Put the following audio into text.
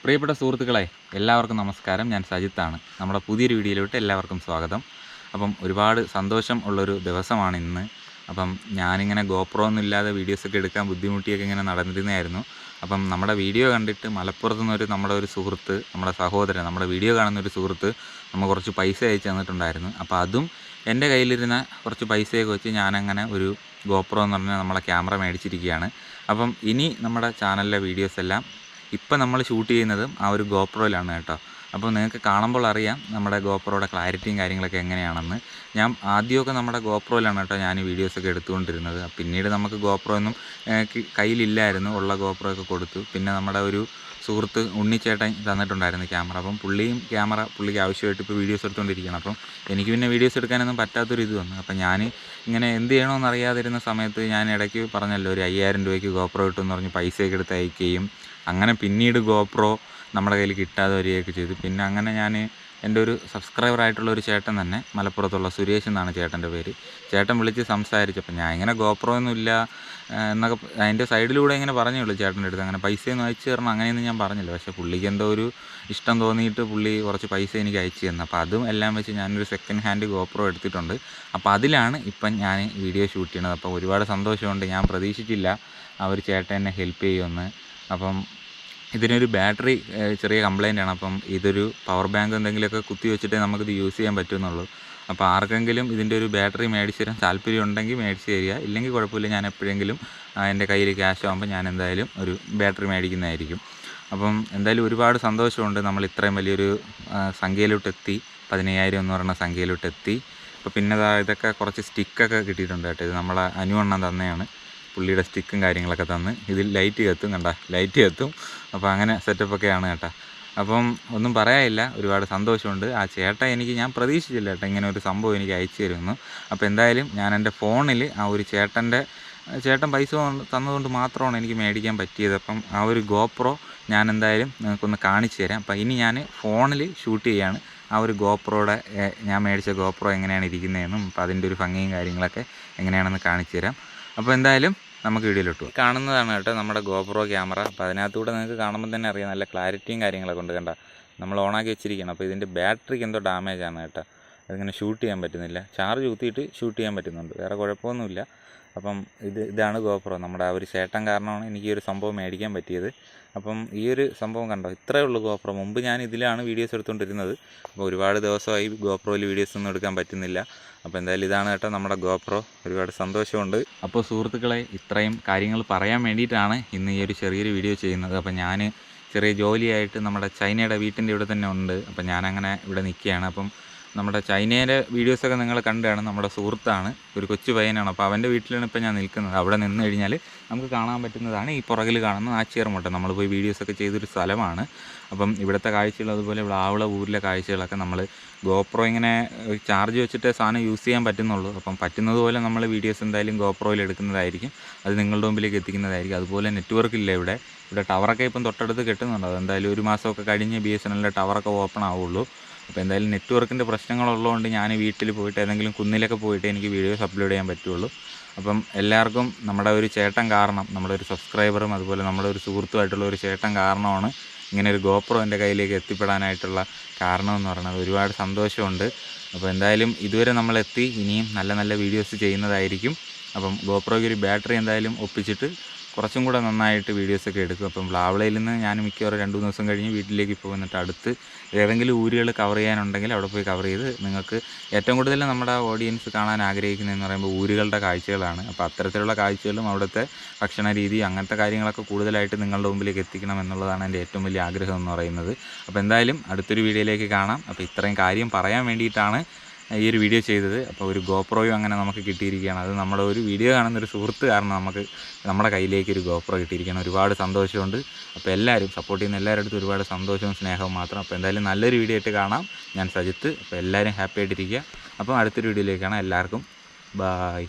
പ്രിയപ്പെട്ട സുഹൃത്തുക്കളെ, എല്ലാവർക്കും നമസ്കാരം. ഞാൻ സജിത്താണ്. നമ്മുടെ പുതിയൊരു വീഡിയോയിലോട്ട് എല്ലാവർക്കും സ്വാഗതം. അപ്പം ഒരുപാട് സന്തോഷം ഉള്ളൊരു ദിവസമാണ് ഇന്ന്. അപ്പം ഞാനിങ്ങനെ GoPro ഒന്നും ഇല്ലാതെ വീഡിയോസൊക്കെ എടുക്കാൻ ബുദ്ധിമുട്ടിയൊക്കെ ഇങ്ങനെ നടന്നിരുന്നതായിരുന്നു. അപ്പം നമ്മുടെ വീഡിയോ കണ്ടിട്ട് മലപ്പുറത്തു നിന്നൊരു നമ്മുടെ ഒരു സുഹൃത്ത്, നമ്മുടെ സഹോദരൻ, നമ്മുടെ വീഡിയോ കാണുന്നൊരു സുഹൃത്ത് നമുക്ക് കുറച്ച് പൈസ അയച്ചു തന്നിട്ടുണ്ടായിരുന്നു. അപ്പോൾ അതും എൻ്റെ കയ്യിലിരുന്ന കുറച്ച് പൈസയൊക്കെ വെച്ച് ഞാനങ്ങനെ ഒരു GoPro എന്ന് പറഞ്ഞാൽ നമ്മളെ ക്യാമറ മേടിച്ചിരിക്കുകയാണ്. അപ്പം ഇനി നമ്മുടെ ചാനലിലെ വീഡിയോസ് എല്ലാം ഇപ്പം നമ്മൾ ഷൂട്ട് ചെയ്യുന്നതും ആ ഒരു GoProയിലാണ് കേട്ടോ. അപ്പോൾ നിങ്ങൾക്ക് കാണുമ്പോൾ അറിയാം നമ്മുടെ GoProയുടെ ക്ലാരിറ്റിയും കാര്യങ്ങളൊക്കെ എങ്ങനെയാണെന്ന്. ഞാൻ ആദ്യമൊക്കെ നമ്മുടെ GoProയിലാണ് കേട്ടോ ഞാൻ ഈ വീഡിയോസൊക്കെ എടുത്തുകൊണ്ടിരുന്നത്. പിന്നീട് നമുക്ക് GoPro ഒന്നും കയ്യിലില്ലായിരുന്നു. ഉള്ള GoPro ഒക്കെ കൊടുത്തു. പിന്നെ നമ്മുടെ ഒരു സുഹൃത്ത് ഉണ്ണിച്ചേട്ടൻ തന്നിട്ടുണ്ടായിരുന്നു ക്യാമറ. അപ്പം പുള്ളിക്ക് ആവശ്യമായിട്ട് ഇപ്പോൾ വീഡിയോസ് എടുത്തുകൊണ്ടിരിക്കുകയാണ്. അപ്പം എനിക്ക് പിന്നെ വീഡിയോസ് എടുക്കാനൊന്നും പറ്റാത്തൊരു ഇത് വന്നു. അപ്പം ഞാൻ ഇങ്ങനെ എന്ത് ചെയ്യണമെന്ന് അറിയാതിരുന്ന സമയത്ത് ഞാൻ ഇടയ്ക്ക് പറഞ്ഞല്ലോ, ഒരു 5000 രൂപയ്ക്ക് GoPro കിട്ടുമെന്ന് പറഞ്ഞ് പൈസയൊക്കെ എടുത്ത് അയക്കുകയും അങ്ങനെ പിന്നീട് GoPro നമ്മുടെ കയ്യിൽ കിട്ടാതെ വരികയൊക്കെ ചെയ്തു. പിന്നെ അങ്ങനെ ഞാൻ എൻ്റെ ഒരു സബ്സ്ക്രൈബറായിട്ടുള്ള ഒരു ചേട്ടൻ തന്നെ, മലപ്പുറത്തുള്ള സുരേഷ് എന്നാണ് ചേട്ടൻ്റെ പേര്, ചേട്ടൻ വിളിച്ച് സംസാരിച്ചപ്പോൾ ഞാൻ ഇങ്ങനെ GoPro ഒന്നുമില്ല എന്നൊക്കെ അതിൻ്റെ സൈഡിലൂടെ ഇങ്ങനെ പറഞ്ഞേ ഉള്ളൂ ചേട്ടൻ്റെ അടുത്ത്. അങ്ങനെ പൈസയൊന്നും അയച്ചു തരണം അങ്ങനെയൊന്നും ഞാൻ പറഞ്ഞില്ല. പക്ഷേ പുള്ളിക്ക് എന്തോ ഒരു ഇഷ്ടം തോന്നിയിട്ട് പുള്ളി കുറച്ച് പൈസ എനിക്ക് അയച്ചു തന്നു. അപ്പോൾ അതും എല്ലാം വെച്ച് ഞാനൊരു സെക്കൻഡ് ഹാൻഡ് GoPro എടുത്തിട്ടുണ്ട്. അപ്പോൾ അതിലാണ് ഇപ്പം ഞാൻ വീഡിയോ ഷൂട്ട് ചെയ്യണത്. അപ്പോൾ ഒരുപാട് സന്തോഷമുണ്ട്. ഞാൻ പ്രതീക്ഷിച്ചില്ല ആ ഒരു ചേട്ടൻ എന്നെ ഹെൽപ്പ് ചെയ്യുമെന്ന്. അപ്പം ഇതിനൊരു ബാറ്ററി ചെറിയ കംപ്ലൈൻ്റാണ്. അപ്പം ഇതൊരു പവർ ബാങ്ക് എന്തെങ്കിലുമൊക്കെ കുത്തി വെച്ചിട്ടേ നമുക്കിത് യൂസ് ചെയ്യാൻ പറ്റുമെന്നുള്ളൂ. അപ്പോൾ ആർക്കെങ്കിലും ഇതിൻ്റെ ഒരു ബാറ്ററി മേടിച്ച് തരാൻ താല്പര്യം ഉണ്ടെങ്കിൽ മേടിച്ച് തരിക. ഇല്ലെങ്കിൽ കുഴപ്പമില്ല, ഞാൻ എപ്പോഴെങ്കിലും എൻ്റെ കയ്യിൽ ക്യാഷ് ആകുമ്പോൾ ഞാൻ എന്തായാലും ഒരു ബാറ്ററി മേടിക്കുന്നതായിരിക്കും. അപ്പം എന്തായാലും ഒരുപാട് സന്തോഷമുണ്ട്. നമ്മൾ ഇത്രയും വലിയൊരു സംഖ്യയിലോട്ടെത്തി, 15000 എന്ന് പറയുന്ന സംഖ്യയിലോട്ടെത്തി. അപ്പോൾ പിന്നെ ഇതൊക്കെ കുറച്ച് സ്റ്റിക്കൊക്കെ കിട്ടിയിട്ടുണ്ട് കേട്ടോ. ഇത് നമ്മളെ അനുവണ്ണം തന്നെയാണ്. പുള്ളിയുടെ സ്റ്റിക്കും കാര്യങ്ങളൊക്കെ തന്ന്. ഇതിൽ ലൈറ്റ് കത്തും, കണ്ട ലൈറ്റ് കത്തും. അപ്പോൾ അങ്ങനെ സെറ്റപ്പൊക്കെയാണ് കേട്ടോ. അപ്പം ഒന്നും പറയാനില്ല, ഒരുപാട് സന്തോഷമുണ്ട്. ആ ചേട്ടൻ ഞാൻ പ്രതീക്ഷിച്ചില്ല കേട്ടോ ഇങ്ങനെ ഒരു സംഭവം എനിക്ക് അയച്ചു തരുമെന്ന്. അപ്പോൾ എന്തായാലും ഞാൻ എൻ്റെ ഫോണിൽ ആ ഒരു ചേട്ടൻ പൈസ തന്നതുകൊണ്ട് മാത്രമാണ് എനിക്ക് മേടിക്കാൻ പറ്റിയത്. അപ്പം ആ ഒരു GoPro ഞാൻ എന്തായാലും നിങ്ങൾക്കൊന്ന് കാണിച്ചു തരാം. അപ്പോൾ ഇനി ഞാൻ ഫോണിൽ ഷൂട്ട് ചെയ്യാണ് ആ ഒരു GoProയുടെ ഞാൻ മേടിച്ച GoPro എങ്ങനെയാണ് ഇരിക്കുന്നതെന്നും അപ്പോൾ അതിൻ്റെ ഒരു ഭംഗിയും കാര്യങ്ങളൊക്കെ എങ്ങനെയാണെന്ന് കാണിച്ചു തരാം. അപ്പോൾ എന്തായാലും നമുക്ക് വീഡിയോയിലോട്ട് പോകാം. കാണുന്നതാണ് കേട്ടോ നമ്മുടെ GoPro ക്യാമറ. അപ്പോൾ അതിനകത്തൂടെ നിങ്ങൾക്ക് കാണുമ്പോൾ തന്നെ അറിയാം നല്ല ക്ലാരിറ്റിയും കാര്യങ്ങളൊക്കെ ഉണ്ട്. കണ്ട നമ്മൾ ഓണാക്കി വെച്ചിരിക്കുകയാണ്. അപ്പോൾ ഇതിൻ്റെ ബാറ്ററിക്ക് എന്തോ ഡാമേജാണ് കേട്ടോ. അതിങ്ങനെ ഷൂട്ട് ചെയ്യാൻ പറ്റുന്നില്ല. ചാർജ് കുത്തിയിട്ട് ഷൂട്ട് ചെയ്യാൻ പറ്റുന്നുണ്ട്, വേറെ കുഴപ്പമൊന്നുമില്ല. അപ്പം ഇതാണ് GoPro. നമ്മുടെ ആ ഒരു ചേട്ടൻ കാരണമാണ് എനിക്ക് ഈ ഒരു സംഭവം മേടിക്കാൻ പറ്റിയത്. അപ്പം ഈ ഒരു സംഭവം കണ്ടോ, ഇത്രയേ ഉള്ളൂ GoPro. മുമ്പ് ഞാൻ ഇതിലാണ് വീഡിയോസ് എടുത്തുകൊണ്ടിരുന്നത്. അപ്പോൾ ഒരുപാട് ദിവസമായി GoProയിൽ വീഡിയോസ് ഒന്നും എടുക്കാൻ പറ്റുന്നില്ല. അപ്പോൾ എന്തായാലും ഇതാണ് കേട്ടോ നമ്മുടെ GoPro. ഒരുപാട് സന്തോഷമുണ്ട്. അപ്പോൾ സുഹൃത്തുക്കളെ, ഇത്രയും കാര്യങ്ങൾ പറയാൻ വേണ്ടിയിട്ടാണ് ഇന്ന് ഈ ഒരു ചെറിയൊരു വീഡിയോ ചെയ്യുന്നത്. അപ്പോൾ ഞാൻ ചെറിയ ജോലിയായിട്ട് നമ്മുടെ ചൈനയുടെ വീട്ടിൻ്റെ ഇവിടെ തന്നെ ഉണ്ട്. അപ്പം ഞാനങ്ങനെ ഇവിടെ നിൽക്കുകയാണ്. അപ്പം നമ്മുടെ ചൈനയിലെ വീഡിയോസൊക്കെ നിങ്ങൾ കണ്ടാണ്. നമ്മുടെ സുഹൃത്താണ്, ഒരു കൊച്ചു പയ്യനാണ്. അപ്പോൾ അവൻ്റെ വീട്ടിലാണ് ഇപ്പോൾ ഞാൻ നിൽക്കുന്നത്. അവിടെ നിന്ന് കഴിഞ്ഞാൽ നമുക്ക് കാണാൻ പറ്റുന്നതാണ് ഈ പുറകിൽ കാണുന്ന ആച്ചിയർമുട്ട. നമ്മൾ പോയി വീഡിയോസൊക്കെ ചെയ്തൊരു സ്ഥലമാണ്. അപ്പം ഇവിടുത്തെ കാഴ്ചകൾ, അതുപോലെ ആവള ഊരിലെ കാഴ്ചകളൊക്കെ നമ്മൾ GoPro ഇങ്ങനെ ചാർജ് വെച്ചിട്ട് സാധനം യൂസ് ചെയ്യാൻ പറ്റുന്നുള്ളൂ. അപ്പം പറ്റുന്നതുപോലെ നമ്മൾ വീഡിയോസ് എന്തായാലും GoProയിൽ എടുക്കുന്നതായിരിക്കും, അത് നിങ്ങളുടെ മുമ്പിലേക്ക് എത്തിക്കുന്നതായിരിക്കും. അതുപോലെ നെറ്റ്വർക്ക് ഇല്ല ഇവിടെ ടവറൊക്കെ ഇപ്പം തൊട്ടടുത്ത് കെട്ടുന്നുണ്ട്. അതെന്തായാലും ഒരു മാസമൊക്കെ കഴിഞ്ഞ് BSNLൻ്റെ ടവറൊക്കെ ഓപ്പൺ ആവുള്ളൂ. അപ്പോൾ എന്തായാലും നെറ്റ്വർക്കിൻ്റെ പ്രശ്നങ്ങളുള്ളതുകൊണ്ട് ഞാൻ വീട്ടിൽ പോയിട്ട് ഏതെങ്കിലും കുന്നിലൊക്കെ പോയിട്ട് എനിക്ക് വീഡിയോസ് അപ്ലോഡ് ചെയ്യാൻ പറ്റുള്ളൂ. അപ്പം എല്ലാവർക്കും നമ്മുടെ ഒരു ചേട്ടൻ കാരണം, നമ്മുടെ ഒരു സബ്സ്ക്രൈബറും അതുപോലെ നമ്മുടെ ഒരു സുഹൃത്തുമായിട്ടുള്ള ഒരു ചേട്ടൻ കാരണമാണ് ഇങ്ങനെ ഒരു GoPro എൻ്റെ കയ്യിലേക്ക് എത്തിപ്പെടാനായിട്ടുള്ള കാരണമെന്ന് പറയുന്നത്. ഒരുപാട് സന്തോഷമുണ്ട്. അപ്പോൾ എന്തായാലും ഇതുവരെ നമ്മളെത്തി, ഇനിയും നല്ല നല്ല വീഡിയോസ് ചെയ്യുന്നതായിരിക്കും. അപ്പം GoProയ്ക്ക് ഒരു ബാറ്ററി എന്തായാലും ഒപ്പിച്ചിട്ട് കുറച്ചും കൂടെ നന്നായിട്ട് വീഡിയോസൊക്കെ എടുക്കും. അപ്പം പ്ലാവളയിൽ നിന്ന് ഞാൻ മിക്കവാറും 2-3 ദിവസം കഴിഞ്ഞ് വീട്ടിലേക്ക് പോകും. എന്നിട്ട് അടുത്ത് ഏതെങ്കിലും ഊരുകൾ കവർ ചെയ്യാനുണ്ടെങ്കിൽ അവിടെ പോയി കവർ ചെയ്ത് നിങ്ങൾക്ക് ഏറ്റവും കൂടുതൽ നമ്മുടെ ഓഡിയൻസ് കാണാൻ ആഗ്രഹിക്കുന്നതെന്ന് പറയുമ്പോൾ ഊരുകളുടെ കാഴ്ചകളാണ്. അപ്പോൾ അത്തരത്തിലുള്ള കാഴ്ചകളും അവിടുത്തെ ഭക്ഷണ രീതി അങ്ങനത്തെ കാര്യങ്ങളൊക്കെ കൂടുതലായിട്ട് നിങ്ങളുടെ മുമ്പിലേക്ക് എത്തിക്കണം എന്നുള്ളതാണ് എൻ്റെ ഏറ്റവും വലിയ ആഗ്രഹം എന്ന് പറയുന്നത്. അപ്പോൾ എന്തായാലും അടുത്തൊരു വീഡിയോയിലേക്ക് കാണാം. അപ്പോൾ ഇത്രയും കാര്യം പറയാൻ വേണ്ടിയിട്ടാണ് ഈ ഒരു വീഡിയോ ചെയ്തത്. അപ്പോൾ ഒരു GoProയും അങ്ങനെ നമുക്ക് കിട്ടിയിരിക്കുകയാണ്. അത് നമ്മുടെ ഒരു വീഡിയോ കാണുന്നൊരു സുഹൃത്ത് കാരണം നമുക്ക് നമ്മുടെ കയ്യിലേക്ക് ഒരു GoPro കിട്ടിയിരിക്കുകയാണ്. ഒരുപാട് സന്തോഷമുണ്ട്. അപ്പോൾ എല്ലാവരും സപ്പോർട്ട് ചെയ്യുന്ന എല്ലാവരുടെ അടുത്തും ഒരുപാട് സന്തോഷവും സ്നേഹവും മാത്രം. അപ്പോൾ എന്തായാലും നല്ലൊരു വീഡിയോ ആയിട്ട് കാണാം. ഞാൻ സജിത്ത്. അപ്പോൾ എല്ലാവരും ഹാപ്പി ആയിട്ടിരിക്കുക. അപ്പോൾ അടുത്തൊരു വീഡിയോയിലേക്ക് കാണാം. എല്ലാവർക്കും ബായ്.